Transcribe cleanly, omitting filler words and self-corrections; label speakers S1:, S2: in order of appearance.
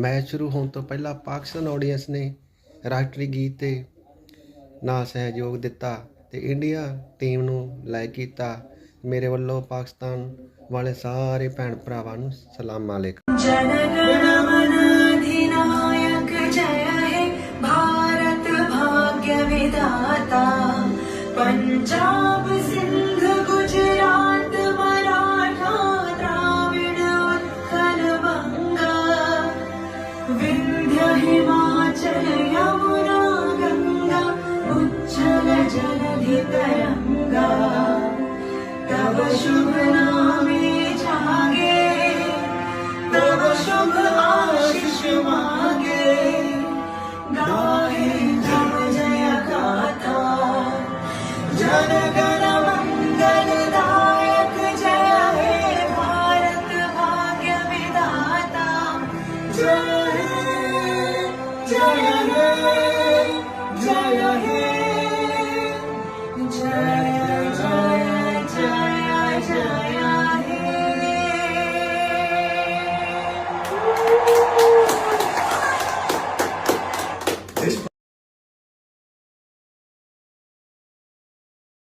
S1: Match शुरू होने तो पहला पाकिस्तान ऑडियंस ने राष्ट्रीय गीत ते नाल सहयोग दिता ते इंडिया टीम नूं लाइक कीता। मेरे वल्लों पाकिस्तान वाले सारे भैन भरावां नूं सलाम अलैकुम।
S2: जनगण मन अधिनायक जय हे भारत भाग्य विधाता। पंजाब सिंध गुजरात मराठा द्राविड़ उत्कल बंगा। विंध्य हिमाचल यमुना गंगा उच्चल जलधि तरंगा। तब शुभ नामे जागे तब शुभ आशीष मांगे। गाहे जब जय गाथा जन गण मंगलदायक जय हे भारत भाग्य विधाता। जय हे जय हे जय हे